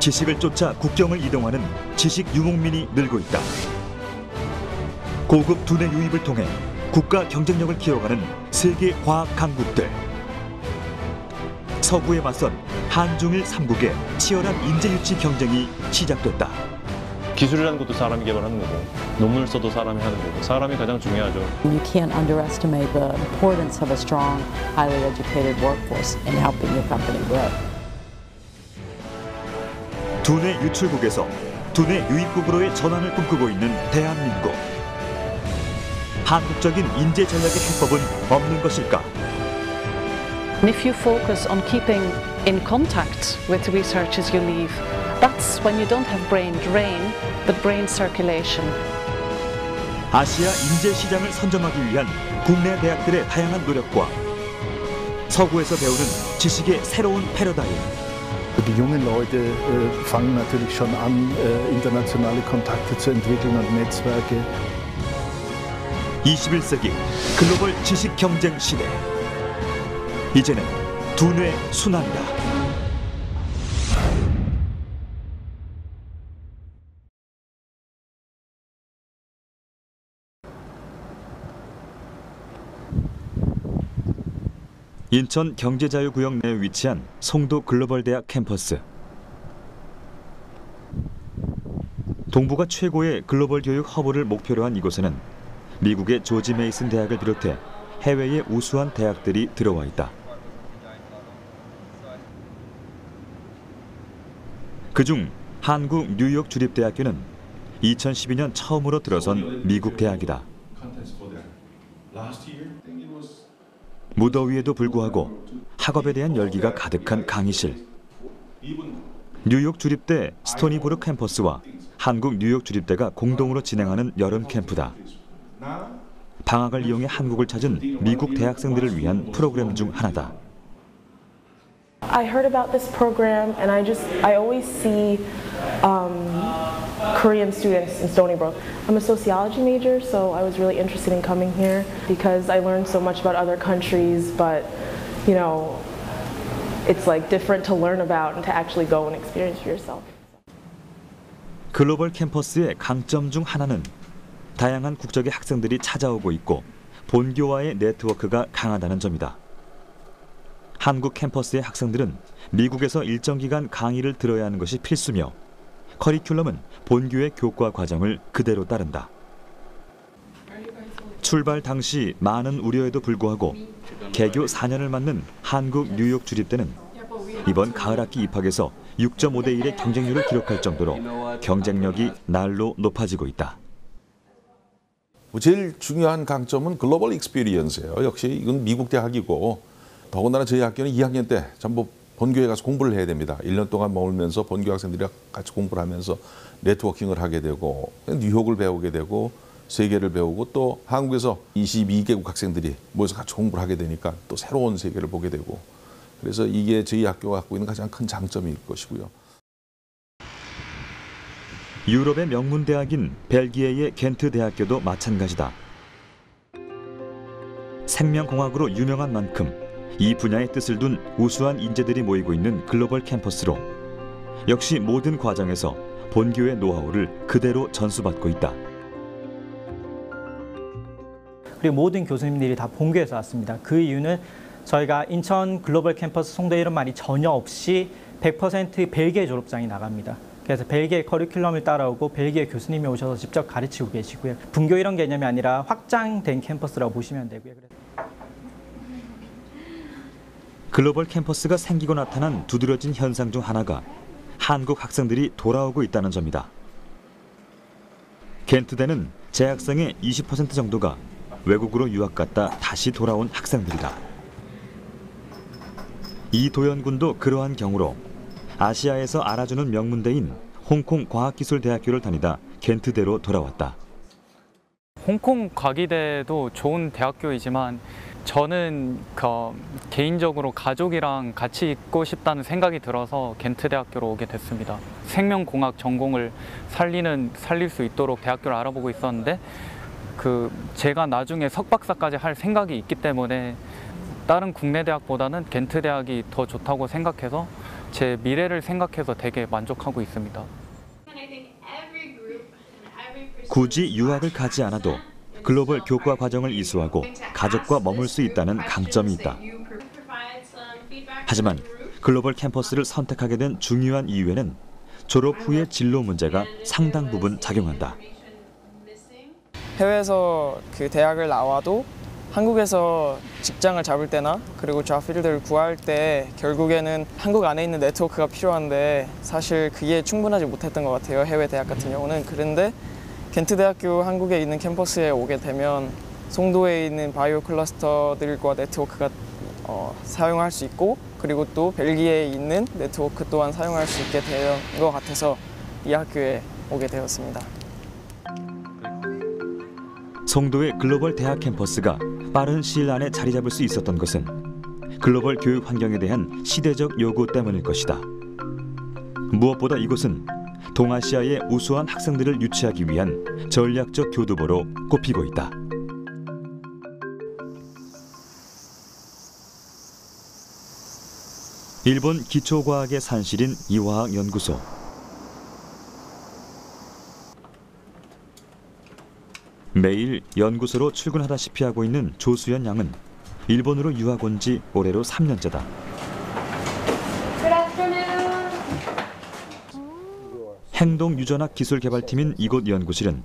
지식을 쫓아 국경을 이동하는 지식 유목민이 늘고 있다. 고급 두뇌 유입을 통해 국가 경쟁력을 키워가는 세계 과학 강국들. 서구에 맞선 한중일 3국의 치열한 인재 유치 경쟁이 시작됐다. 기술이라는 것도 사람이 개발하는 거고, 논문을 써도 사람이 하는 거고, 사람이 가장 중요하죠. You can't underestimate the importance of a strong, highly educated workforce in helping your company grow. 두뇌 유출국에서 두뇌 유입국으로의 전환을 꿈꾸고 있는 대한민국. 한국적인 인재 전략의 해법은 없는 것일까? And if you focus on keeping in contact with the researchers you leave, that's when you don't have brain drain, but brain circulation. 아시아 인재 시장을 선점하기 위한 국내 대학들의 다양한 노력과 서구에서 배우는 지식의 새로운 패러다임. Die jungen Leute fangen natürlich schon an, internationale Kontakte zu entwickeln und Netzwerke. 21세기 글로벌 지식 경쟁 시대. 이제는 두뇌 순환이다. 인천 경제자유구역 내에 위치한 송도 글로벌대학 캠퍼스. 동북아 최고의 글로벌 교육 허브를 목표로 한 이곳에는 미국의 조지 메이슨 대학을 비롯해 해외의 우수한 대학들이 들어와 있다. 그중 한국 뉴욕 주립대학교는 2012년 처음으로 들어선 미국 대학이다. 무더위에도 불구하고 학업에 대한 열기가 가득한 강의실. 뉴욕 주립대 스토니브룩 캠퍼스와 한국 뉴욕 주립대가 공동으로 진행하는 여름 캠프다. 방학을 이용해 한국을 찾은 미국 대학생들을 위한 프로그램 중 하나다. I heard about this program and I always see Korean students in Stony Brook. I'm a sociology major, so I was really interested in coming here because I learned so much about other countries, but you know, it's like different to learn about and to actually go and experience for yourself. 글로벌 캠퍼스의 강점 중 하나는 다양한 국적의 학생들이 찾아오고 있고 본교와의 네트워크가 강하다는 점이다. 한국 캠퍼스의 학생들은 미국에서 일정 기간 강의를 들어야 하는 것이 필수며 커리큘럼은 본교의 교과 과정을 그대로 따른다. 출발 당시 많은 우려에도 불구하고 개교 4년을 맞는 한국 뉴욕 주립대는 이번 가을 학기 입학에서 6.5대 1의 경쟁률을 기록할 정도로 경쟁력이 날로 높아지고 있다. 제일 중요한 강점은 글로벌 익스피리언스예요. 역시 이건 미국 대학이고 더군다나 저희 학교는 2학년 때 전부 본교에 가서 공부를 해야 됩니다. 1년 동안 머물면서 본교 학생들이 같이 공부를 하면서 네트워킹을 하게 되고 뉴욕을 배우게 되고 세계를 배우고 또 한국에서 22개국 학생들이 모여서 같이 공부를 하게 되니까 또 새로운 세계를 보게 되고 그래서 이게 저희 학교가 갖고 있는 가장 큰 장점일 것이고요. 유럽의 명문 대학인 벨기에의 겐트 대학교도 마찬가지다. 생명공학으로 유명한 만큼 이 분야의 뜻을 둔 우수한 인재들이 모이고 있는 글로벌 캠퍼스로 역시 모든 과정에서 본교의 노하우를 그대로 전수받고 있다. 그리고 모든 교수님들이 다 본교에서 왔습니다. 그 이유는 저희가 인천 글로벌 캠퍼스 송도 이런 말이 전혀 없이 100% 벨기에 졸업장이 나갑니다. 그래서 벨기에 커리큘럼을 따라오고 벨기에 교수님이 오셔서 직접 가르치고 계시고요. 분교 이런 개념이 아니라 확장된 캠퍼스라고 보시면 되고요. 글로벌 캠퍼스가 생기고 나타난 두드러진 현상 중 하나가 한국 학생들이 돌아오고 있다는 점이다. 겐트대는 재학생의 20% 정도가 외국으로 유학 갔다 다시 돌아온 학생들이다. 이 도연군도 그러한 경우로 아시아에서 알아주는 명문대인 홍콩 과학기술대학교를 다니다 겐트대로 돌아왔다. 홍콩 과기대도 좋은 대학교이지만 저는 개인적으로 가족이랑 같이 있고 싶다는 생각이 들어서 겐트대학교로 오게 됐습니다. 생명공학 전공을 살릴 수 있도록 대학교를 알아보고 있었는데 제가 나중에 석박사까지 할 생각이 있기 때문에 다른 국내 대학보다는 겐트 대학이 더 좋다고 생각해서 제 미래를 생각해서 되게 만족하고 있습니다. 굳이 유학을 가지 않아도 글로벌 교과 과정을 이수하고 가족과 머물 수 있다는 강점이 있다. 하지만 글로벌 캠퍼스를 선택하게 된 중요한 이유에는 졸업 후의 진로 문제가 상당 부분 작용한다. 해외에서 그 대학을 나와도 한국에서 직장을 잡을 때나 그리고 잡필드를 구할 때 결국에는 한국 안에 있는 네트워크가 필요한데 사실 그게 충분하지 못했던 것 같아요. 해외 대학 같은 경우는. 그런데 겐트 대학교 한국에 있는 캠퍼스에 오게 되면 송도에 있는 바이오 클러스터들과 네트워크가 사용할 수 있고 그리고 또 벨기에에 있는 네트워크 또한 사용할 수 있게 된 것 같아서 이 학교에 오게 되었습니다. 송도의 글로벌 대학 캠퍼스가 빠른 시일 안에 자리 잡을 수 있었던 것은 글로벌 교육 환경에 대한 시대적 요구 때문일 것이다. 무엇보다 이곳은 동아시아의 우수한 학생들을 유치하기 위한 전략적 교두보로 꼽히고 있다. 일본 기초과학의 산실인 이화학연구소. 매일 연구소로 출근하다시피 하고 있는 조수연 양은 일본으로 유학 온 지 올해로 3년째다. 행동유전학 기술개발팀인 이곳 연구실은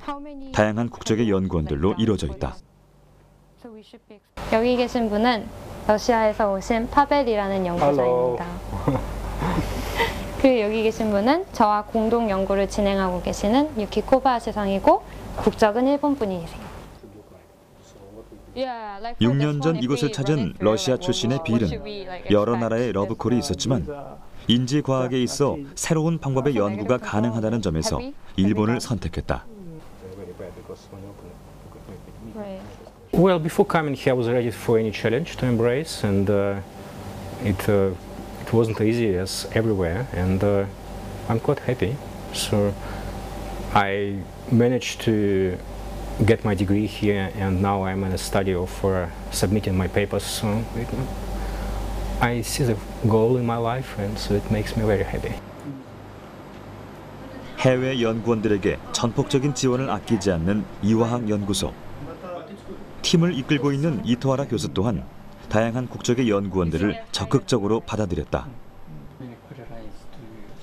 다양한 국적의 연구원들로 이루어져 있다. 여기 계신 분은 러시아에서 오신 파벨이라는 연구자입니다. 그리고 여기 계신 분은 저와 공동 연구를 진행하고 계시는 유키 코바야시 상이고 국적은 일본 분이세요. 6년 전 이곳을 찾은 러시아 출신의 빌은 여러 나라의 러브콜이 있었지만 인지과학에 있어 새로운 방법의 연구가 가능하다는 점에서 일본을 선택했다. Well, before coming here, I was ready for any challenge to embrace, and it wasn't easy as everywhere, and I'm quite happy. So I managed to get my degree here, and now I'm in a study of submitting my papers. So I see the goal in my life, and so it makes me very happy. 해외 연구원들에게 전폭적인 지원을 아끼지 않는 이화학 연구소. 팀을 이끌고 있는 이토하라 교수 또한 다양한 국적의 연구원들을 적극적으로 받아들였다.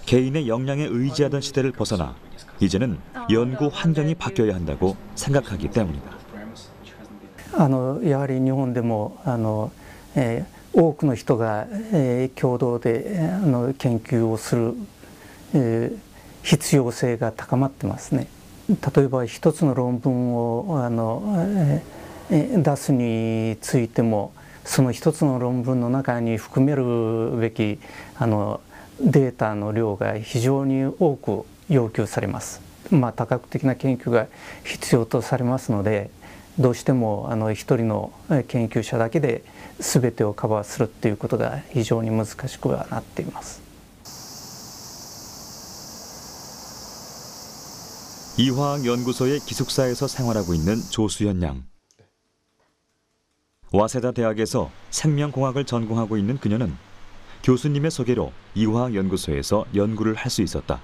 개인의 역량에 의지하던 시대를 벗어나 이제는 연구 환경이 바뀌어야 한다고 생각하기 때문이다. やはり日本でも多くの人が共同で研究をする必要性が高まってますね。例えば一つの論文を出すについてもその一つの論文の中に含めるべきデータの量が非常に多く要求されます。多角的な研究が必要とされますので、どうしても一人の研究者だけで全てをカバーするっていうことが非常に難しくはなっています。이화학연구소의 기숙사에서 생활하고 있는 조수연 양. 와세다 대학에서 생명공학을 전공하고 있는 그녀는 교수님의 소개로 이화학연구소에서 연구를 할 수 있었다.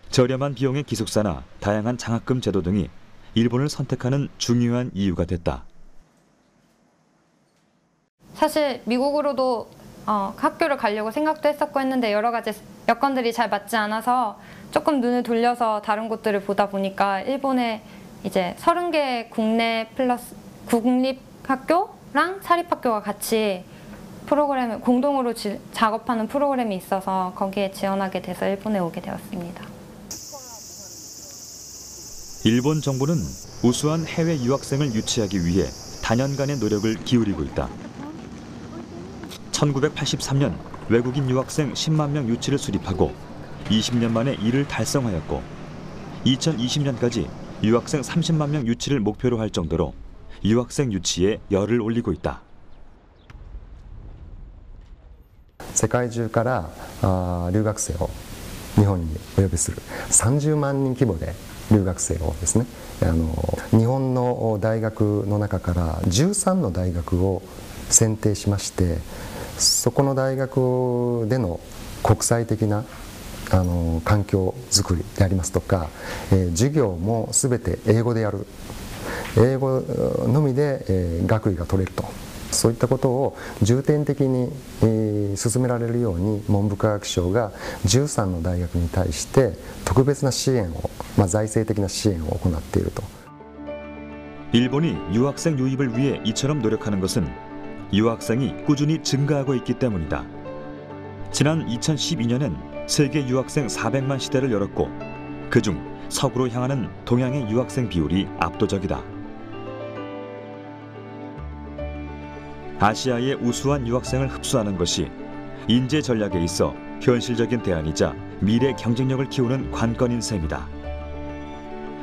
저렴한 비용의 기숙사나 다양한 장학금 제도 등이 일본을 선택하는 중요한 이유가 됐다. 사실 미국으로도 학교를 가려고 생각도 했었고 했는데 여러 가지 여건들이 잘 맞지 않아서 조금 눈을 돌려서 다른 곳들을 보다 보니까 일본에 이제 30개 국내 플러스 국립학교랑 사립학교가 같이 프로그램을 공동으로 작업하는 프로그램이 있어서 거기에 지원하게 돼서 일본에 오게 되었습니다. 일본 정부는 우수한 해외 유학생을 유치하기 위해 단연간의 노력을 기울이고 있다. 1983년 외국인 유학생 10만 명 유치를 수립하고 20년 만에 이를 달성하였고 2020년까지 유학생 30만 명 유치를 목표로 할 정도로 유학생 유치에 열을 올리고 있다. 世界中から留学生を日本にお呼びする30万人規模で留学生をですね、日本の大学の中から13の大学を選定しまして、そこの大学での国際的な環境づくりでありますとか、授業もすべて英語でやる、英語のみで、学位が取れると、そういったことを重点的に、進められるように文部科学省が13の大学に対して特別な支援を、財政的な支援を行っていると。 일본이 유학생 유입을 위해 이처럼 노력하는 것은 유학생이 꾸준히 증가하고 있기 때문이다. 지난 2012년엔 세계 유학생 400만 시대를 열었고 그중 서구로 향하는 동양의 유학생 비율이 압도적이다. 아시아의 우수한 유학생을 흡수하는 것이 인재 전략에 있어 현실적인 대안이자 미래 경쟁력을 키우는 관건인 셈이다.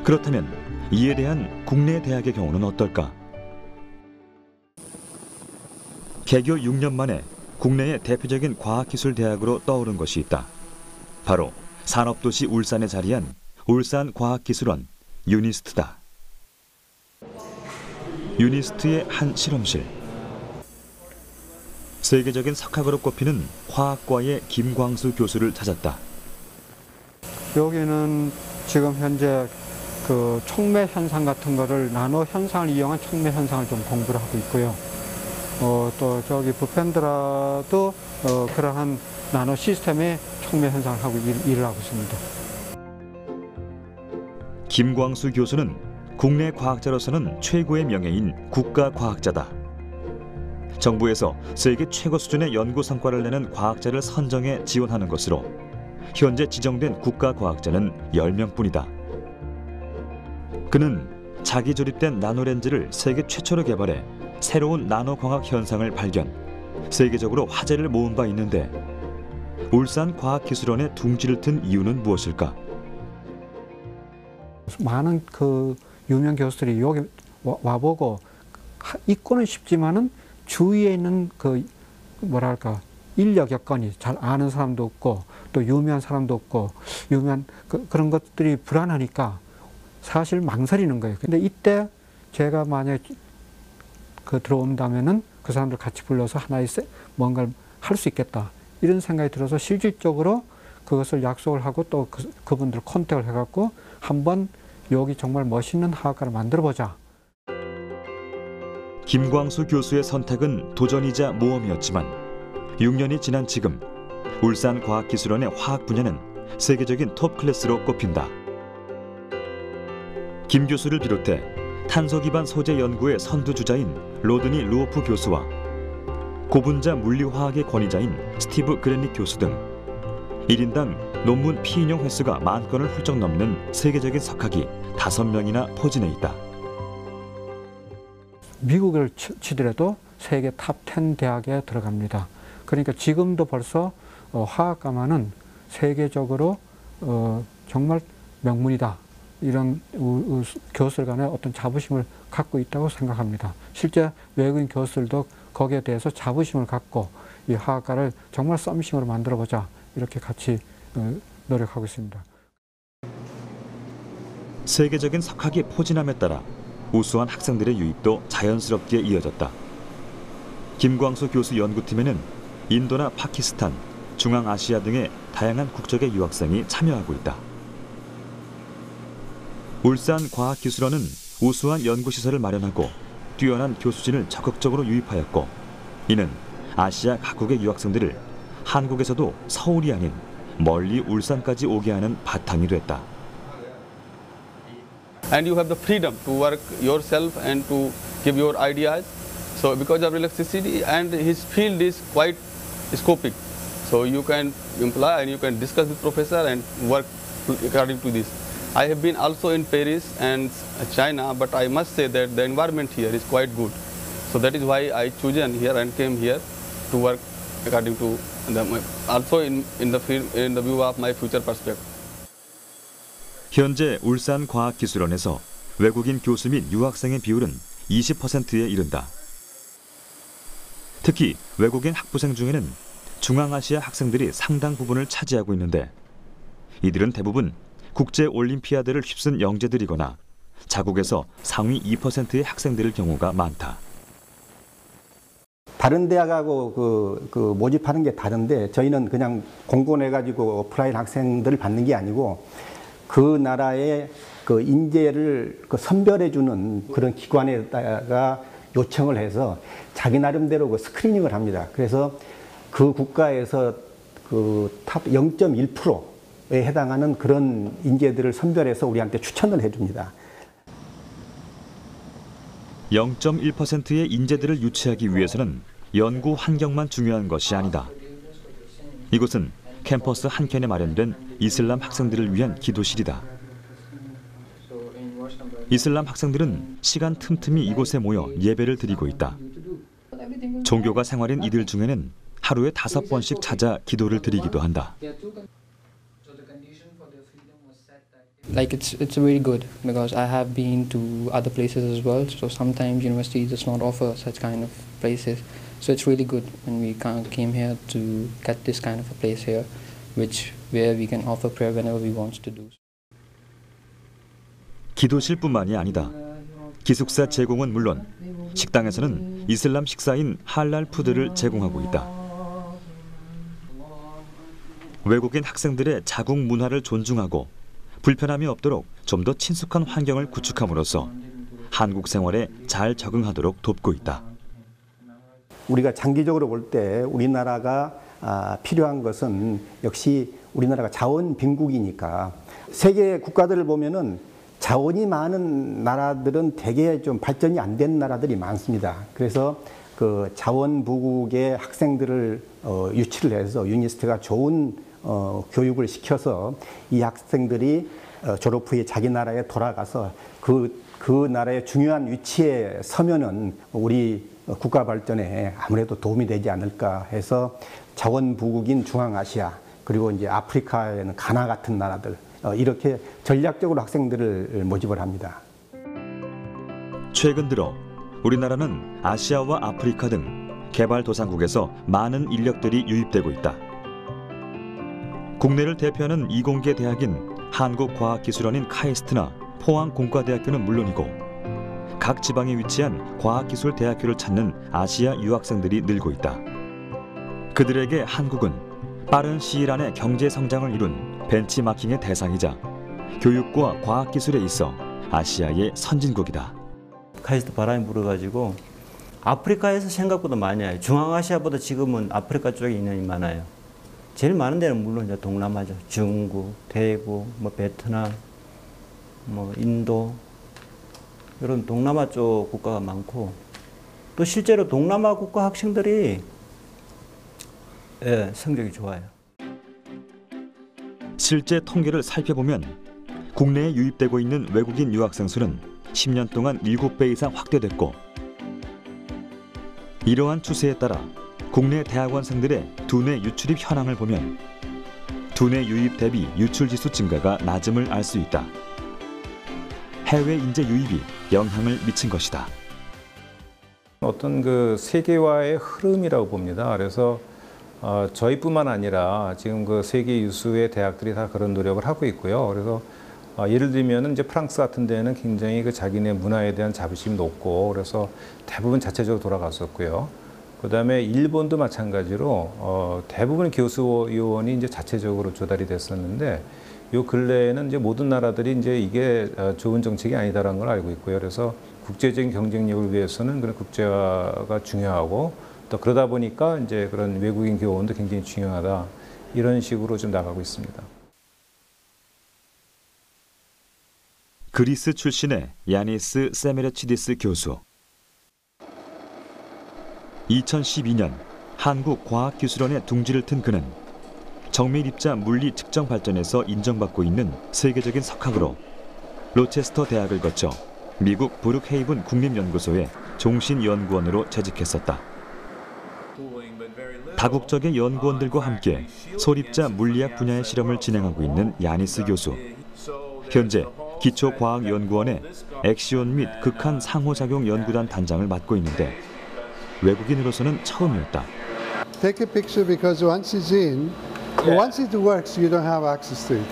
그렇다면 이에 대한 국내 대학의 경우는 어떨까? 개교 6년 만에 국내의 대표적인 과학기술대학으로 떠오른 것이 있다. 바로 산업도시 울산에 자리한 울산과학기술원 유니스트다. 유니스트의 한 실험실. 세계적인 석학으로 꼽히는 화학과의 김광수 교수를 찾았다. 여기는 지금 현재 그 촉매 현상 같은 거를 나노 현상을 이용한 촉매 현상을 좀 공부를 하고 있고요. 또 저기 부펜드라도 그러한 나노 시스템의 촉매 현상을 하고 일을 하고 있습니다. 김광수 교수는 국내 과학자로서는 최고의 명예인 국가과학자다. 정부에서 세계 최고 수준의 연구 성과를 내는 과학자를 선정해 지원하는 것으로 현재 지정된 국가과학자는 10명뿐이다. 그는 자기 조립된 나노렌즈를 세계 최초로 개발해 새로운 나노광학 현상을 발견, 세계적으로 화제를 모은 바 있는데 울산과학기술원에 둥지를 튼 이유는 무엇일까? 많은 그 유명 교수들이 여기 와보고 있고는 싶지만은 주위에 있는 그 뭐랄까 인력 여건이 잘 아는 사람도 없고 또 유명한 사람도 없고 유명한 그런 것들이 불안하니까 사실 망설이는 거예요. 근데 이때 제가 만약 그 들어온다면은 그 사람들 같이 불러서 하나의 뭔가를 할 수 있겠다 이런 생각이 들어서 실질적으로 그것을 약속을 하고 또 그분들 컨택을 해갖고 한번 여기 정말 멋있는 화학과를 만들어보자. 김광수 교수의 선택은 도전이자 모험이었지만 6년이 지난 지금 울산과학기술원의 화학 분야는 세계적인 톱 클래스로 꼽힌다. 김 교수를 비롯해 탄소 기반 소재 연구의 선두주자인 로드니 루오프 교수와 고분자 물리화학의 권위자인 스티브 그랜닉 교수 등 1인당 논문 피인용 횟수가 10,000건을 훌쩍 넘는 세계적인 석학이 5명이나 포진해 있다. 미국을 치더라도 세계 탑 10 대학에 들어갑니다. 그러니까 지금도 벌써 화학과만은 세계적으로 정말 명문이다. 이런 교수들 간의 어떤 자부심을 갖고 있다고 생각합니다. 실제 외국인 교수들도 거기에 대해서 자부심을 갖고 이 화학과를 정말 썸씽으로 만들어보자 이렇게 같이 노력하고 있습니다. 세계적인 석학이 포진함에 따라 우수한 학생들의 유입도 자연스럽게 이어졌다. 김광수 교수 연구팀에는 인도나 파키스탄, 중앙아시아 등의 다양한 국적의 유학생이 참여하고 있다. 울산과학기술원은 우수한 연구시설을 마련하고 뛰어난 교수진을 적극적으로 유입하였고 이는 아시아 각국의 유학생들을 한국에서도 서울이 아닌 멀리 울산까지 오게 하는 바탕이 됐다. And you have the freedom to work yourself and to give your ideas. So because of electricity and his field is quite scopic. So you can imply and you can discuss with professor and work according to this. I have been also in Paris and China, but I must say that the environment here is quite good. So that is why I chosen here and came here to work according to also in the field, in the view of my future perspective. 현재 울산과학기술원에서 외국인 교수 및 유학생의 비율은 20%에 이른다. 특히 외국인 학부생 중에는 중앙아시아 학생들이 상당 부분을 차지하고 있는데 이들은 대부분 국제 올림피아드를 휩쓴 영재들이거나 자국에서 상위 2%의 학생들일 경우가 많다. 다른 대학하고 그 모집하는 게 다른데 저희는 그냥 공고내가지고 오프라인 학생들을 받는 게 아니고 그 나라의 그 인재를 선별해주는 그런 기관에다가 요청을 해서 자기 나름대로 그 스크리닝을 합니다. 그래서 그 국가에서 그 탑 0.1%에 해당하는 그런 인재들을 선별해서 우리한테 추천을 해줍니다. 0.1%의 인재들을 유치하기 위해서는 연구 환경만 중요한 것이 아니다. 이곳은 캠퍼스 한켠에 마련된 이슬람 학생들을 위한 기도실이다. 이슬람 학생들은 시간 틈틈이 이곳에 모여 예배를 드리고 있다. 종교가 생활인 이들 중에는 하루에 5번씩 찾아 기도를 드리기도 한다. Like it's very good because I have been to other places as well. So sometimes university does not offer such kind of places. So it's really good when we came here to get this kind of a place here, where we can offer prayer whenever we want to do. 기도실뿐만이 아니다. 기숙사 제공은 물론 식당에서는 이슬람 식사인 할랄 푸드를 제공하고 있다. 외국인 학생들의 자국 문화를 존중하고 불편함이 없도록 좀 더 친숙한 환경을 구축함으로써 한국 생활에 잘 적응하도록 돕고 있다. 우리가 장기적으로 볼 때 우리나라가 필요한 것은 역시 우리나라가 자원 빈국이니까 세계 국가들을 보면은 자원이 많은 나라들은 대개 좀 발전이 안 된 나라들이 많습니다. 그래서 그 자원 부국의 학생들을 유치를 해서 유니스트가 좋은 교육을 시켜서 이 학생들이 졸업 후에 자기 나라에 돌아가서 그 나라의 중요한 위치에 서면은 우리 국가 발전에 아무래도 도움이 되지 않을까 해서 자원 부국인 중앙아시아 그리고 이제 아프리카에는 가나 같은 나라들 이렇게 전략적으로 학생들을 모집을 합니다. 최근 들어 우리나라는 아시아와 아프리카 등 개발도상국에서 많은 인력들이 유입되고 있다. 국내를 대표하는 이공계 대학인 한국과학기술원인 카이스트나 포항공과대학교는 물론이고 각 지방에 위치한 과학기술대학교를 찾는 아시아 유학생들이 늘고 있다. 그들에게 한국은 빠른 시일 안에 경제 성장을 이룬 벤치마킹의 대상이자 교육과 과학기술에 있어 아시아의 선진국이다. 카이스트 바람이 불어가지고 아프리카에서 생각보다 많이 와요. 중앙아시아보다 지금은 아프리카 쪽에 인원이 많아요. 제일 많은 데는 물론 이제 동남아죠. 중국, 대구, 베트남, 인도 이런 동남아 쪽 국가가 많고 또 실제로 동남아 국가 학생들이 성적이 좋아요. 실제 통계를 살펴보면 국내에 유입되고 있는 외국인 유학생 수는 10년 동안 7배 이상 확대됐고 이러한 추세에 따라 국내 대학원생들의 두뇌 유출입 현황을 보면 두뇌 유입 대비 유출 지수 증가가 낮음을 알 수 있다. 해외 인재 유입이 영향을 미친 것이다. 어떤 그 세계화의 흐름이라고 봅니다. 그래서 저희뿐만 아니라 지금 그 세계 유수의 대학들이 다 그런 노력을 하고 있고요. 그래서 예를 들면 이제 프랑스 같은 데는 굉장히 그 자기네 문화에 대한 자부심이 높고 그래서 대부분 자체적으로 돌아갔었고요. 그다음에 일본도 마찬가지로 대부분 교수 요원이 이제 자체적으로 조달이 됐었는데 요 근래에는 이제 모든 나라들이 이제 이게 좋은 정책이 아니다라는 걸 알고 있고요. 그래서 국제적인 경쟁력을 위해서는 그런 국제화가 중요하고 또 그러다 보니까 이제 그런 외국인 교원도 굉장히 중요하다. 이런 식으로 좀 나가고 있습니다. 그리스 출신의 야니스 세메르치디스 교수. 2012년 한국과학기술원에 둥지를 튼 그는 정밀입자 물리 측정 발전에서 인정받고 있는 세계적인 석학으로 로체스터 대학을 거쳐 미국 브룩헤이븐 국립연구소의 종신연구원으로 재직했었다. 다국적의 연구원들과 함께 소립자 물리학 분야의 실험을 진행하고 있는 야니스 교수. 현재 기초과학연구원의 액시온 및 극한 상호작용 연구단 단장을 맡고 있는데 외국인으로서는 처음이었다. Take a picture because once it's in, Once it works, you don't have access to it.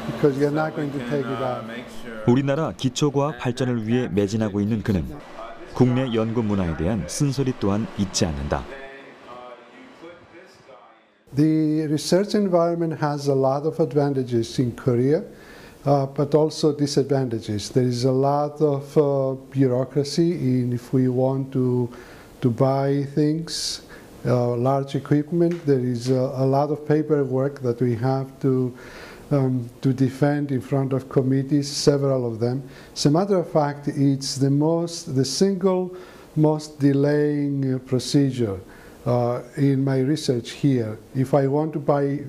Because you're not going to take it out. 우리나라 기초과학 발전을 위해 매진하고 있는 그는 국내 연구 문화에 대한 쓴소리 또한 잊지 않는다. The research environment has a lot of advantages in Korea, but also disadvantages. There is a lot of bureaucracy in if we want to buy things, large equipment. There is a lot of paperwork that we have to defend in front of committees, several of them. As a matter of fact, it's the single most delaying procedure in my research here. If I want to buy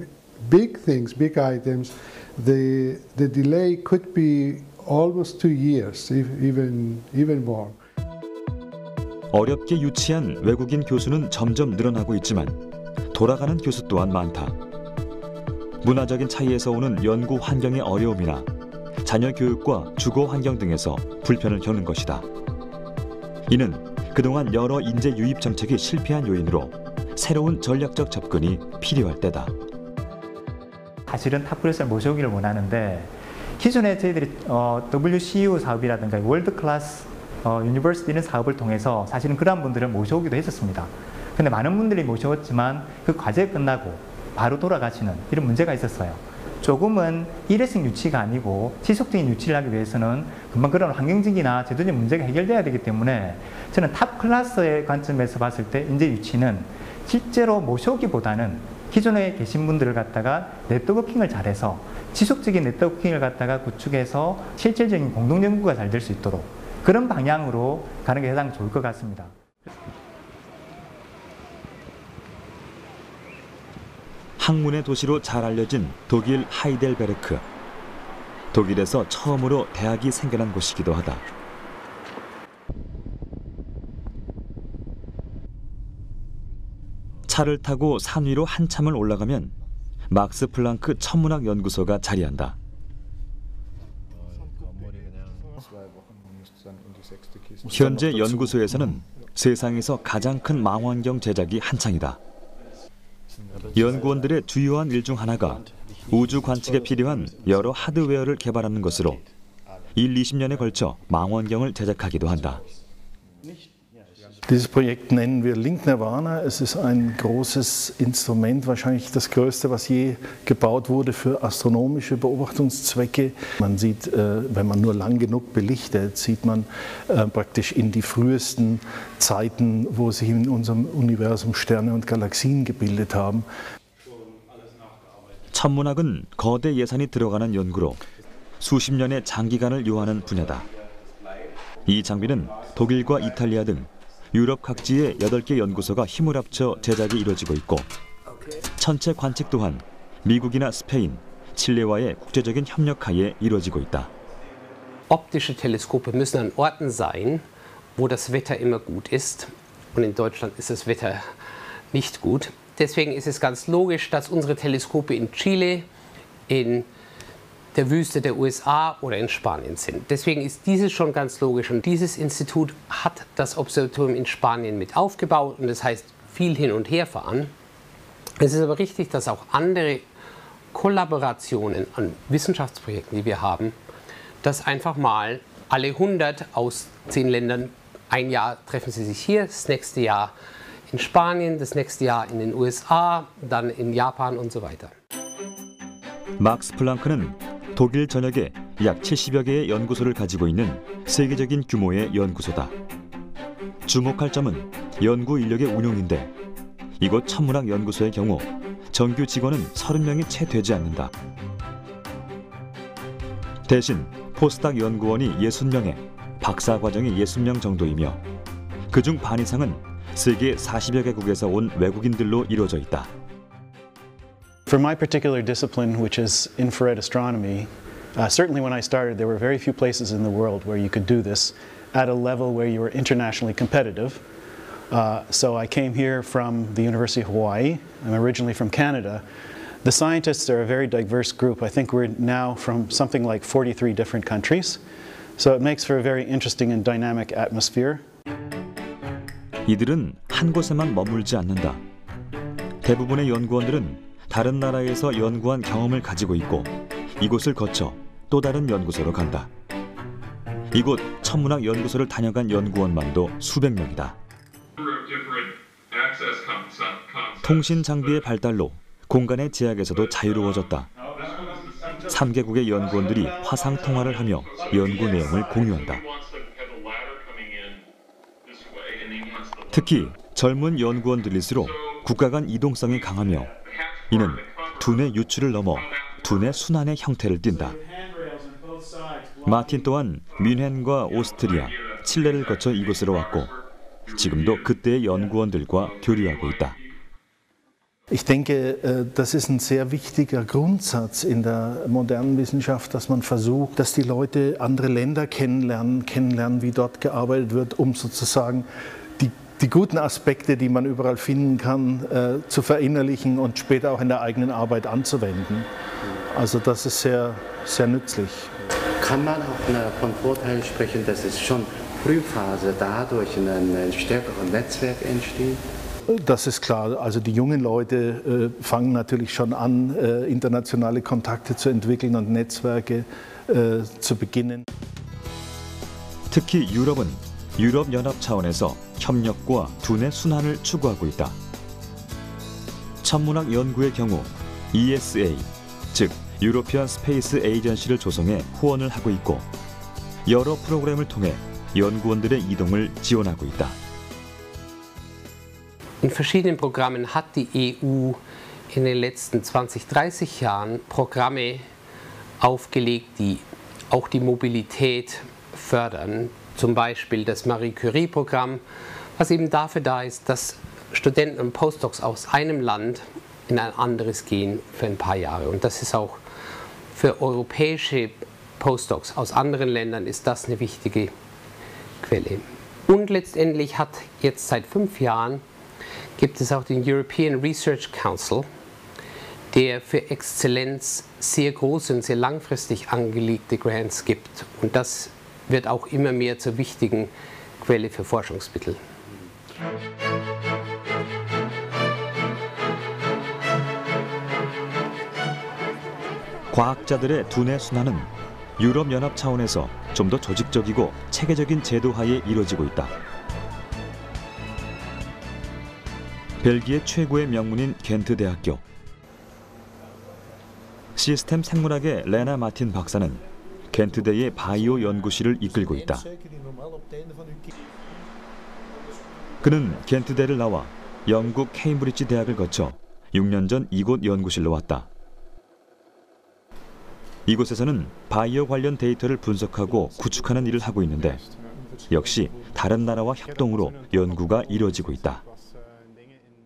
big things, big items, the delay could be almost 2 years, even more. 어렵게 유치한 외국인 교수는 점점 늘어나고 있지만 돌아가는 교수 또한 많다. 문화적인 차이에서 오는 연구 환경의 어려움이나 자녀 교육과 주거 환경 등에서 불편을 겪는 것이다. 이는 그동안 여러 인재 유입 정책이 실패한 요인으로 새로운 전략적 접근이 필요할 때다. 사실은 탑클래스를 모셔오기를 원하는데 기존에 저희들이 WCU 사업이라든가 월드 클래스 유니버시티 이런 사업을 통해서 사실은 그러한 분들을 모셔오기도 했었습니다. 근데 많은 분들이 모셔왔지만 그 과제 끝나고 바로 돌아가시는 이런 문제가 있었어요. 조금은 일회성 유치가 아니고 지속적인 유치를 하기 위해서는 금방 그런 환경적이나 제도적 문제가 해결돼야 되기 때문에 저는 탑 클래스의 관점에서 봤을 때 인재 유치는 실제로 모셔오기보다는 기존에 계신 분들을 갖다가 네트워킹을 잘해서 지속적인 네트워킹을 갖다가 구축해서 실질적인 공동 연구가 잘 될 수 있도록 그런 방향으로 가는 게 가장 좋을 것 같습니다. 학문의 도시로 잘 알려진 독일 하이델베르크. 독일에서 처음으로 대학이 생겨난 곳이기도 하다. 차를 타고 산 위로 한참을 올라가면 막스 플랑크 천문학 연구소가 자리한다. 현재 연구소에서는 세상에서 가장 큰 망원경 제작이 한창이다. 연구원들의 주요한 일 중 하나가 우주 관측에 필요한 여러 하드웨어를 개발하는 것으로 20년에 걸쳐 망원경을 제작하기도 한다. Dieses Projekt nennen wir Link Nirvana. Es ist ein großes Instrument, wahrscheinlich das größte, was je gebaut wurde für astronomische Beobachtungszwecke. Man sieht, wenn man nur lang genug belichtet, sieht man praktisch in die frühesten Zeiten, wo sich in unserem Universum Sterne und Galaxien gebildet haben. 천문학은 거대 예산이 들어가는 연구로 수십 년의 장기간을 요하는 분야다. 이 장비는 독일과 이탈리아 등 유럽 각지의 8개 연구소가 힘을 합쳐 제작이 이루어지고 있고 천체 관측 또한 미국이나 스페인, 칠레와의 국제적인 협력하에 이루어지고 있다. Optische Teleskope müssen an Orten sein, wo das Wetter immer gut ist. Und in Deutschland ist das Wetter nicht gut. Deswegen ist es ganz logisch, dass unsere Teleskope in Chile, in der Wüste der USA oder in Spanien sind. Deswegen ist dieses schon ganz logisch. Und dieses Institut hat das Observatorium in Spanien mit aufgebaut und das heißt viel hin und her fahren. Es ist aber richtig, dass auch andere Kollaborationen an Wissenschaftsprojekten, die wir haben, dass einfach mal alle 100 aus 10 Ländern, ein Jahr treffen sie sich hier, das nächste Jahr in Spanien, das nächste Jahr in den USA, dann in Japan und so weiter. 막스 플랑크는 독일 전역에 약 70여 개의 연구소를 가지고 있는 세계적인 규모의 연구소다. 주목할 점은 연구 인력의 운용인데 이곳 천문학 연구소의 경우 정규 직원은 30명이 채 되지 않는다. 대신 포스닥 연구원이 60명에 박사 과정이 60명 정도이며 그중 반 이상은 세계 40여 개국에서 온 외국인들로 이루어져 있다. For my particular discipline, which is infrared astronomy, certainly when I started, there were very few places in the world where you could do this at a level where you were internationally competitive. So I came here from the University of Hawaii. I'm originally from Canada. The scientists are a very diverse group. I think we're now from something like 43 different countries. So it makes for a very interesting and dynamic atmosphere. 이들은 한 곳에만 머물지 않는다. 대부분의 연구원들은 다른 나라에서 연구한 경험을 가지고 있고 이곳을 거쳐 또 다른 연구소로 간다. 이곳 천문학 연구소를 다녀간 연구원만도 수백 명이다. 통신 장비의 발달로 공간의 제약에서도 자유로워졌다. 3개국의 연구원들이 화상 통화를 하며 연구 내용을 공유한다. 특히 젊은 연구원들일수록 국가 간 이동성이 강하며 이는 두뇌 유출을 넘어 두뇌 순환의 형태를 띈다. 마틴 또한 뮌헨과 오스트리아, 칠레를 거쳐 이곳으로 왔고 지금도 그때의 연구원들과 교류하고 있다. Ich denke, das ist ein sehr wichtiger Grundsatz in der modernen Wissenschaft, dass man versucht, dass die Leute andere Länder kennenlernen, wie dort gearbeitet wird, um sozusagen die guten Aspekte, die man überall finden kann, zu verinnerlichen und später auch in der eigenen Arbeit anzuwenden. Also das ist sehr, sehr nützlich. Kann man auch von Vorteil sprechen, dass es schon Frühphase dadurch ein stärkeres Netzwerk entsteht? Das ist klar. Also die jungen Leute fangen natürlich schon an, internationale Kontakte zu entwickeln und Netzwerke zu beginnen. 특히 유럽은 유럽연합 차원에서 협력과 두뇌 순환을 추구하고 있다. 천문학 연구의 경우 ESA, 즉 유로피안 스페이스 에이전시를 조성해 후원을 하고 있고 여러 프로그램을 통해 연구원들의 이동을 지원하고 있다. In verschiedenen Programmen hat die EU in den letzten 20, 30 Jahren Programme aufgelegt, die auch die Mobilität fördern. Zum Beispiel das Marie Curie-Programm, was eben dafür da ist, dass Studenten und Postdocs aus einem Land in ein anderes gehen für ein paar Jahre. Und das ist auch für europäische Postdocs aus anderen Ländern ist das eine wichtige Quelle. Und letztendlich hat jetzt seit 5 Jahren gibt es auch den European Research Council, der für Exzellenz sehr große und sehr langfristig angelegte Grants gibt. Und das wird auch immer mehr zur wichtigen Quelle für Forschungsmittel. 과학자들의 두뇌 순환은 유럽연합 차원에서 좀 더 조직적이고 체계적인 제도 하에 이루어지고 있다. 벨기에 최고의 명문인 겐트 대학교. 시스템 생물학의 레나 마틴 박사는 겐트대의 바이오 연구실을 이끌고 있다. 그는 겐트대를 나와 영국 케임브리지 대학을 거쳐 6년 전 이곳 연구실로 왔다. 이곳에서는 바이오 관련 데이터를 분석하고 구축하는 일을 하고 있는데 역시 다른 나라와 협동으로 연구가 이루어지고 있다.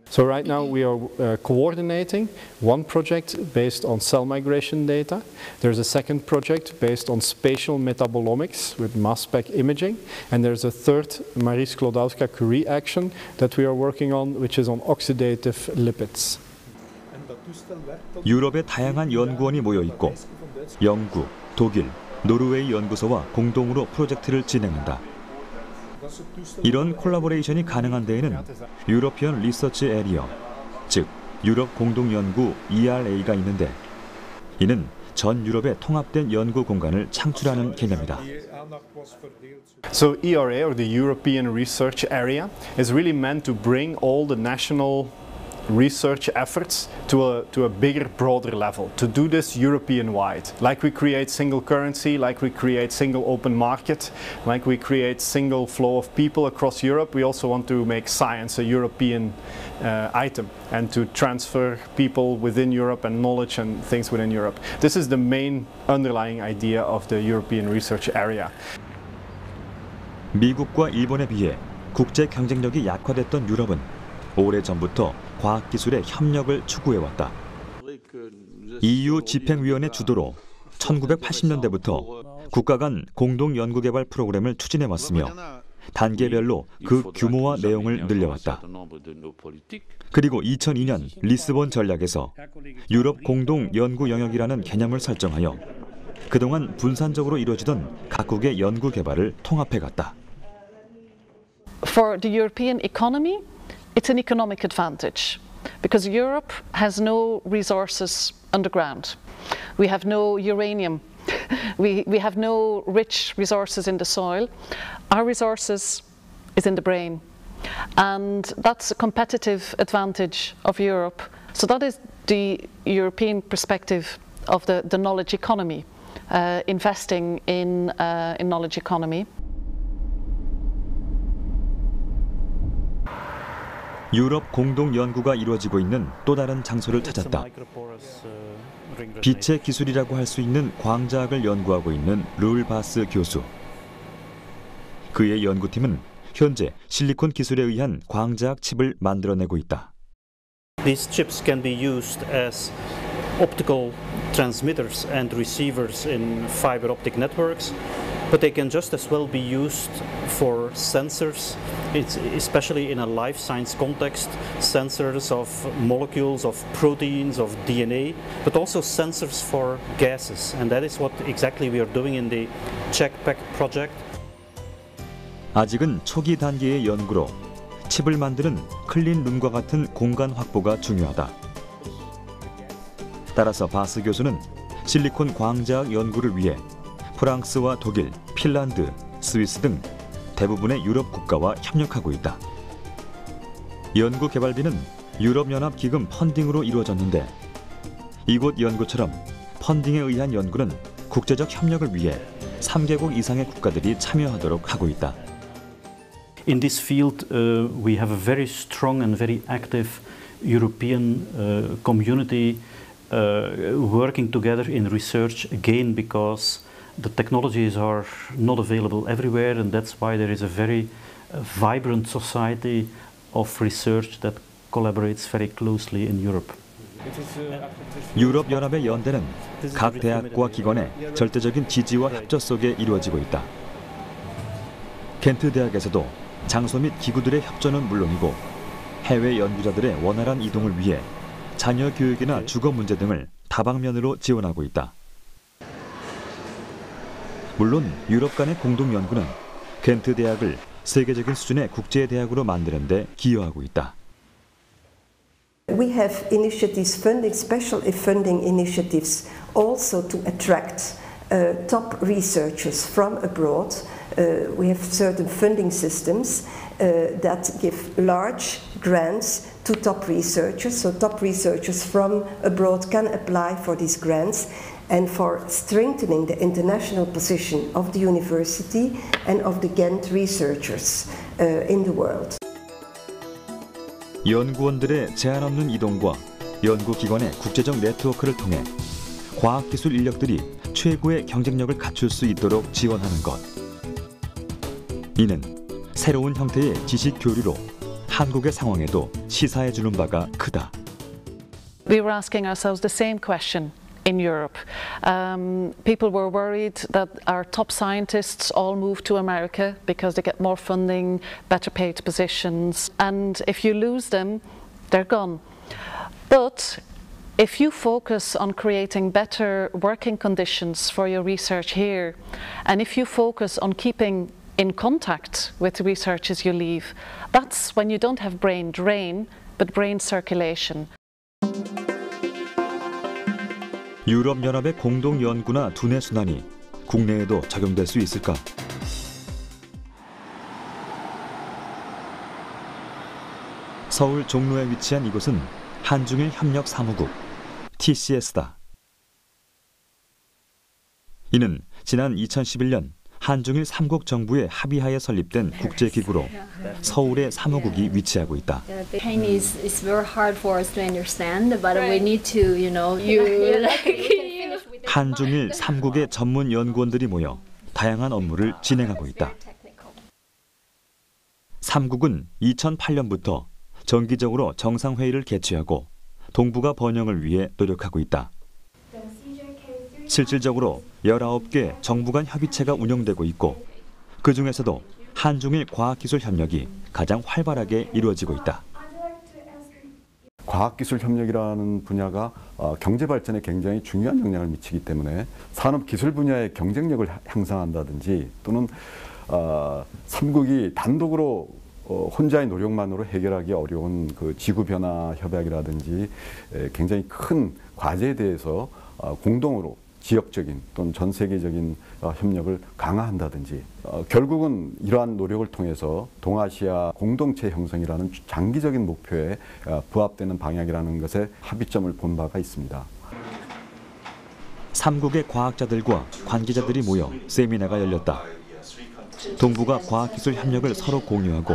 So right now we are coordinating one project based on cell migration data. There's a second project based on spatial metabolomics with mass spec imaging. And there's a third Marie Sklodowska-Curie action that we are working on, which is on oxidative lipids. 유럽의 다양한 연구원이 모여 있고 영국, 독일, 노르웨이 연구소와 공동으로 프로젝트를 진행한다. 이런 콜라보레이션이 가능한 데에는 유러피언 리서치 에리어, 즉 유럽 공동연구 ERA가 있는데 이는 전 유럽의 통합된 연구 공간을 창출하는 개념이다. So ERA, or the European Research Area, is really meant to bring all the national research efforts to a bigger, broader level, to do this European-wide. Like we create single currency, like we create single open market, like we create single flow of people across Europe, we also want to make science a European item and to transfer people within Europe and knowledge and things within Europe. This is the main underlying idea of the European Research Area. 미국과 일본에 비해 국제 경쟁력이 약화됐던 유럽은 오래전부터 과학기술의 협력을 추구해왔다. EU 집행위원회 주도로 1980년대부터 국가 간 공동연구개발 프로그램을 추진해왔으며 단계별로 그 규모와 내용을 늘려왔다. 그리고 2002년 리스본 전략에서 유럽 공동연구영역이라는 개념을 설정하여 그동안 분산적으로 이루어지던 각국의 연구개발을 통합해갔다. For the European economy, it's an economic advantage. because Europe has no resources underground. We have no uranium. We have no rich resources in the soil. Our resources is in the brain. And that's a competitive advantage of Europe. So that is the European perspective of the knowledge economy, investing in knowledge economy. 유럽 공동 연구가 이루어지고 있는 또 다른 장소를 찾았다. 빛의 기술이라고 할 수 있는 광자학을 연구하고 있는 룰 바스 교수. 그의 연구팀은 현재 실리콘 기술에 의한 광자학 칩을 만들어내고 있다. These chips can be used as optical transmitters and receivers in fiber optic networks, but they can just as well be used for sensors, especially in a life science context, sensors of molecules, of proteins, of DNA, but also sensors for gases. And that is what exactly we are doing in the JECPEC project. 아직은 초기 단계의 연구로 칩을 만드는 클린룸과 같은 공간 확보가 중요하다. 따라서 바스 교수는 실리콘 광자학 연구를 위해 프랑스와 독일, 핀란드, 스위스 등 대부분의 유럽 국가와 협력하고 있다. 연구 개발비는 유럽연합기금 펀딩으로 이루어졌는데 이곳 연구처럼 펀딩에 의한 연구는 국제적 협력을 위해 3개국 이상의 국가들이 참여하도록 하고 있다. In this field, we have a very strong and very active European community working together in research, again because the technologies are not available everywhere, and that's why there is a very vibrant society of research that collaborates very closely in Europe. 유럽연합의 연대는 각 대학과 기관의 절대적인 지지와 협조 속에 이루어지고 있다. 켄트 대학에서도 장소 및 기구들의 협조는 물론이고 해외 연구자들의 원활한 이동을 위해 자녀 교육이나 주거 문제 등을 다방면으로 지원하고 있다. 물론 유럽 간의 공동 연구는 켄트 대학을 세계적인 수준의 국제 대학으로 만드는 데 기여하고 있다. We have initiatives, special funding initiatives also to attract top researchers from abroad. We have certain funding systems that give large grants to top researchers. So top researchers from abroad can apply for these grants and for strengthening the international position of the university and of the Ghent researchers in the world. 연구원들의 제한 없는 이동과 연구기관의 국제적 네트워크를 통해 과학기술 인력들이 최고의 경쟁력을 갖출 수 있도록 지원하는 것. 이는 새로운 형태의 지식 교류로 한국의 상황에도 시사해 주는 바가 크다. We were asking ourselves the same question in Europe. People were worried that our top scientists all moved to America because they get more funding, better paid positions, and if you lose them, they're gone. But if you focus on creating better working conditions for your research here, and if you focus on keeping in contact with the researchers you leave, that's when you don't have brain drain, but brain circulation. 유럽연합의 공동 연구나 두뇌 순환이 국내에도 적용될 수 있을까? 서울 종로에 위치한 이곳은 한중일 협력 사무국 TCS다. 이는 지난 2011년 한중일 3국 정부의 합의하에 설립된 국제기구로 서울의 사무국이 위치하고 있다. Chinese is very hard for us to understand, but we need to, 한중일 3국의 전문 연구원들이 모여 다양한 업무를 진행하고 있다. 3국은 2008년부터 정기적으로 정상회의를 개최하고 동북아 번영을 위해 노력하고 있다. 실질적으로 19개 정부 간 협의체가 운영되고 있고 그 중에서도 한중일 과학기술 협력이 가장 활발하게 이루어지고 있다. 과학기술 협력이라는 분야가 경제 발전에 굉장히 중요한 영향을 미치기 때문에 산업기술 분야의 경쟁력을 향상한다든지 또는 3국이 단독으로 혼자의 노력만으로 해결하기 어려운 그 지구 변화 협약이라든지 굉장히 큰 과제에 대해서 공동으로 지역적인 또는 전 세계적인 협력을 강화한다든지 결국은 이러한 노력을 통해서 동아시아 공동체 형성이라는 장기적인 목표에 부합되는 방향이라는 것에 합의점을 본 바가 있습니다. 3국의 과학자들과 관계자들이 모여 세미나가 열렸다. 동북아 과학기술 협력을 서로 공유하고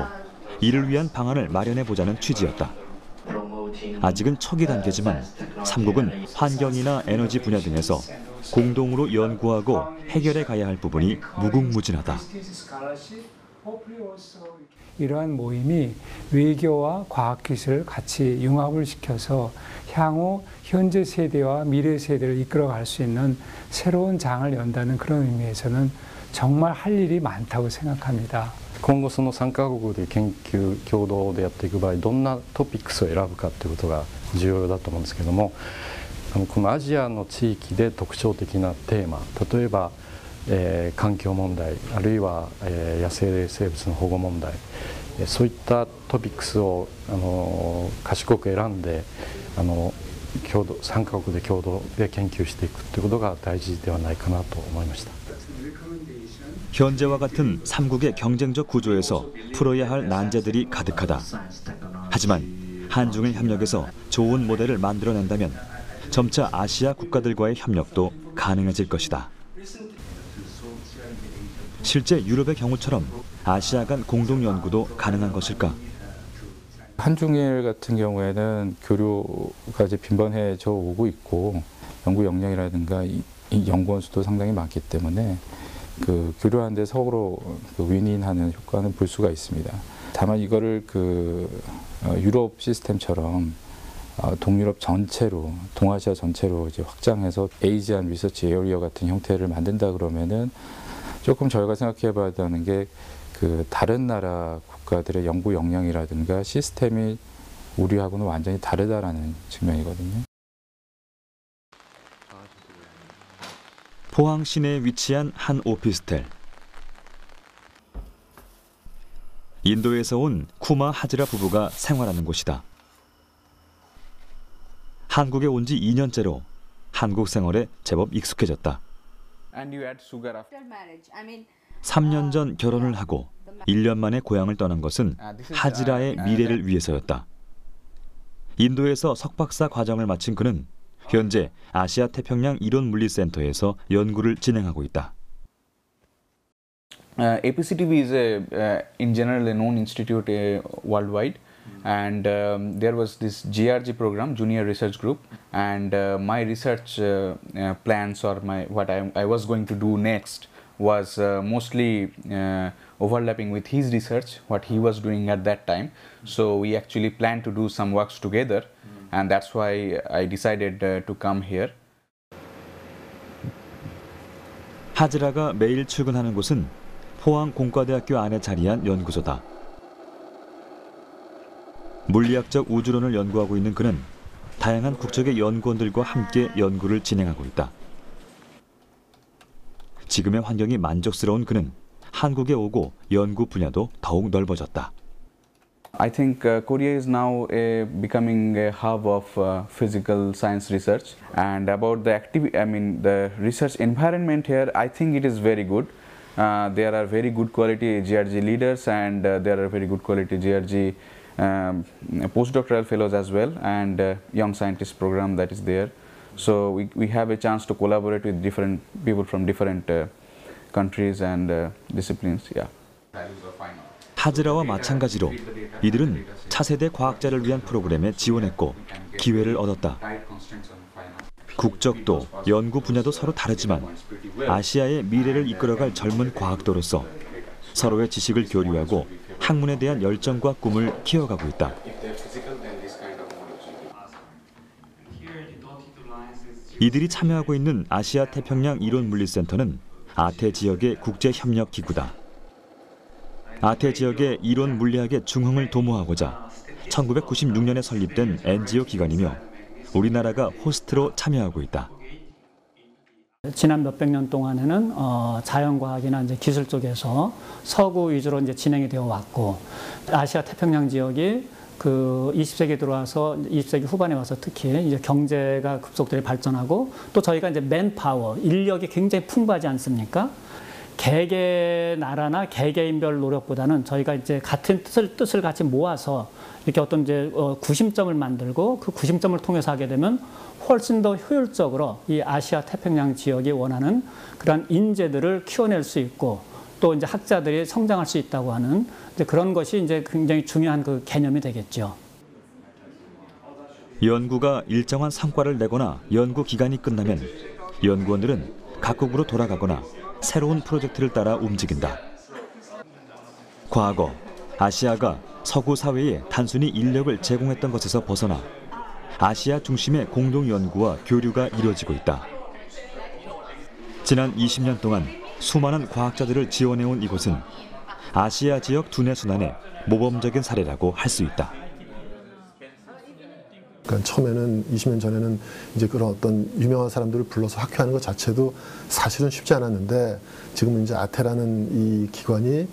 이를 위한 방안을 마련해보자는 취지였다. 아직은 초기 단계지만 3국은 환경이나 에너지 분야 등에서 공동으로 연구하고 해결해 가야 할 부분이 무궁무진하다. 이러한 모임이 외교와 과학기술을 같이 융합을 시켜서 향후 현재 세대와 미래 세대를 이끌어갈 수 있는 새로운 장을 연다는 그런 의미에서는 정말 할 일이 많다고 생각합니다. 今後その3カ国で研究共同でやっていく場合どんなトピックスを選ぶかということが重要だと思うんですけどもこのアジアの地域で特徴的なテーマ例えば、環境問題あるいは、野生生物の保護問題そういったトピックスを賢く選んで3カ国で共同で研究していくということが大事ではないかなと思いました。 현재와 같은 3국의 경쟁적 구조에서 풀어야 할 난제들이 가득하다. 하지만 한중일 협력에서 좋은 모델을 만들어낸다면 점차 아시아 국가들과의 협력도 가능해질 것이다. 실제 유럽의 경우처럼 아시아 간 공동 연구도 가능한 것일까? 한중일 같은 경우에는 교류가 이제 빈번해져 오고 있고 연구 역량이라든가 이 연구원 수도 상당히 많기 때문에 그 교류하는데 서로 그 윈윈하는 효과는 볼 수가 있습니다. 다만 이거를 그 유럽 시스템처럼 동유럽 전체로 동아시아 전체로 이제 확장해서 에이지안 리서치 에어리어 같은 형태를 만든다 그러면은 조금 저희가 생각해봐야 하는 게 그 다른 나라 국가들의 연구 역량이라든가 시스템이 우리하고는 완전히 다르다라는 측면이거든요. 포항 시내에 위치한 한 오피스텔. 인도에서 온 쿠마 하지라 부부가 생활하는 곳이다. 한국에 온 지 2년째로 한국 생활에 제법 익숙해졌다. 3년 전 결혼을 하고 1년 만에 고향을 떠난 것은 하지라의 미래를 위해서였다. 인도에서 석박사 과정을 마친 그는 현재 아시아 태평양 이론 물리센터에서 연구를 진행하고 있다. APCTV is in general a known institute worldwide, and there was this GRG program, Junior Research Group, and my research plans or what I was going to do next was mostly overlapping with his research, what he was doing at that time. So we actually planned to do some works together. And that's why I decided to come here. 하지라가 매일 출근하는 곳은 포항 공과대학교 안에 자리한 연구소다. 물리학적 우주론을 연구하고 있는 그는 다양한 국적의 연구원들과 함께 연구를 진행하고 있다. 지금의 환경이 만족스러운 그는 한국에 오고 연구 분야도 더욱 넓어졌다. I think Korea is now becoming a hub of physical science research, and about the research environment here, I think it is very good. There are very good quality GRG leaders, and there are very good quality GRG postdoctoral fellows as well, and young scientist program that is there. So we have a chance to collaborate with different people from different countries and disciplines. Yeah. 하지라와 마찬가지로 이들은 차세대 과학자를 위한 프로그램에 지원했고 기회를 얻었다. 국적도 연구 분야도 서로 다르지만 아시아의 미래를 이끌어갈 젊은 과학도로서 서로의 지식을 교류하고 학문에 대한 열정과 꿈을 키워가고 있다. 이들이 참여하고 있는 아시아 태평양 이론물리센터는 아태 지역의 국제협력기구다. 아태 지역의 이론 물리학의 중흥을 도모하고자 1996년에 설립된 NGO 기관이며 우리나라가 호스트로 참여하고 있다. 지난 몇백 년 동안에는 자연과학이나 이제 기술 쪽에서 서구 위주로 이제 진행이 되어 왔고, 아시아 태평양 지역이 그 20세기 들어와서 20세기 후반에 와서 특히 이제 경제가 급속도로 발전하고, 또 저희가 이제 맨파워, 인력이 굉장히 풍부하지 않습니까? 개개 나라나 개개인별 노력보다는 저희가 이제 같은 뜻을 같이 모아서 이렇게 어떤 이제 구심점을 만들고, 그 구심점을 통해서 하게 되면 훨씬 더 효율적으로 이 아시아 태평양 지역이 원하는 그런 인재들을 키워낼 수 있고, 또 이제 학자들이 성장할 수 있다고 하는 이제 그런 것이 이제 굉장히 중요한 그 개념이 되겠죠. 연구가 일정한 성과를 내거나 연구 기간이 끝나면 연구원들은 각국으로 돌아가거나 새로운 프로젝트를 따라 움직인다. 과거 아시아가 서구 사회에 단순히 인력을 제공했던 것에서 벗어나 아시아 중심의 공동 연구와 교류가 이루어지고 있다. 지난 20년 동안 수많은 과학자들을 지원해온 이곳은 아시아 지역 두뇌 순환의 모범적인 사례라고 할 수 있다. 그러니까 처음에는 20년 전에는 이제 그런 어떤 유명한 사람들을 불러서 학회하는 것 자체도 사실은 쉽지 않았는데, 지금 이제 아테라는 이 기관이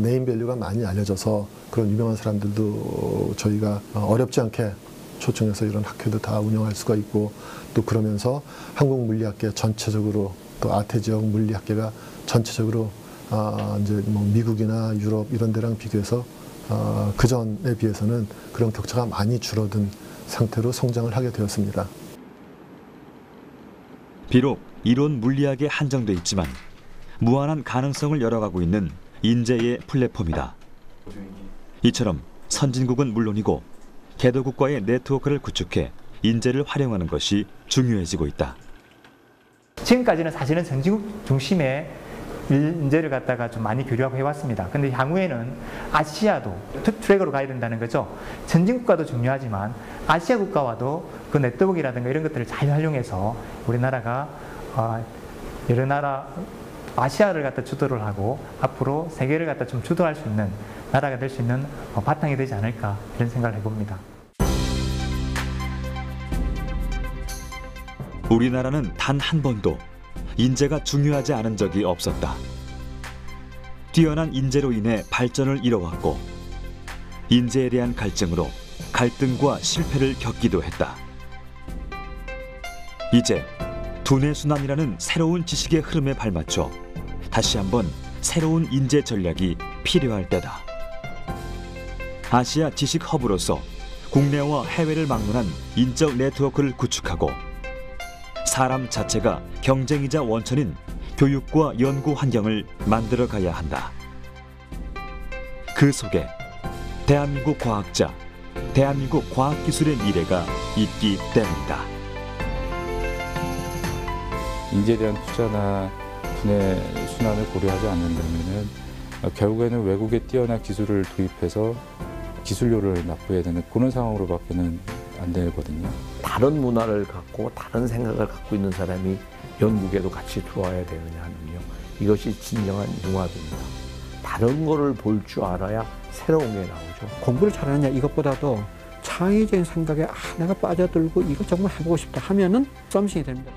네임밸류가 많이 알려져서 그런 유명한 사람들도 저희가 어렵지 않게 초청해서 이런 학회도 다 운영할 수가 있고, 또 그러면서 한국물리학계 전체적으로, 또 아태 지역 물리학계가 전체적으로 이제 뭐 미국이나 유럽 이런 데랑 비교해서 그 전에 비해서는 그런 격차가 많이 줄어든 상태로 성장을 하게 되었습니다. 비록 이론 물리학에 한정돼 있지만 무한한 가능성을 열어가고 있는 인재의 플랫폼이다. 이처럼 선진국은 물론이고 개도국과의 네트워크를 구축해 인재를 활용하는 것이 중요해지고 있다. 지금까지는 사실은 선진국 중심의 인재를 갖다가 좀 많이 교류하고 해왔습니다. 근데 향후에는 아시아도 투 트랙으로 가야 된다는 거죠. 선진국가도 중요하지만 아시아 국가와도 그 네트워크라든가 이런 것들을 잘 활용해서 우리나라가 여러 나라 아시아를 갖다 주도를 하고 앞으로 세계를 갖다 좀 주도할 수 있는 나라가 될 수 있는 바탕이 되지 않을까, 이런 생각을 해봅니다. 우리나라는 단 한 번도 인재가 중요하지 않은 적이 없었다. 뛰어난 인재로 인해 발전을 이뤄왔고, 인재에 대한 갈증으로 갈등과 실패를 겪기도 했다. 이제 두뇌순환이라는 새로운 지식의 흐름에 발맞춰 다시 한번 새로운 인재 전략이 필요할 때다. 아시아 지식 허브로서 국내와 해외를 막론한 인적 네트워크를 구축하고, 사람 자체가 경쟁이자 원천인 교육과 연구 환경을 만들어 가야 한다. 그 속에 대한민국 과학자, 대한민국 과학기술의 미래가 있기 때문이다. 인재에 대한 투자나 두뇌 순환을 고려하지 않는다면 결국에는 외국의 뛰어난 기술을 도입해서 기술료를 납부해야 되는 그런 상황으로밖에는 안 되거든요. 다른 문화를 갖고 다른 생각을 갖고 있는 사람이 연구계도 같이 들어와야 되느냐 하면요, 이것이 진정한 융합입니다. 다른 거를 볼 줄 알아야 새로운 게 나오죠. 공부를 잘하느냐 이것보다도 창의적인 생각에 내가 빠져들고 이거 정말 해보고 싶다 하면은 썸씽이 됩니다.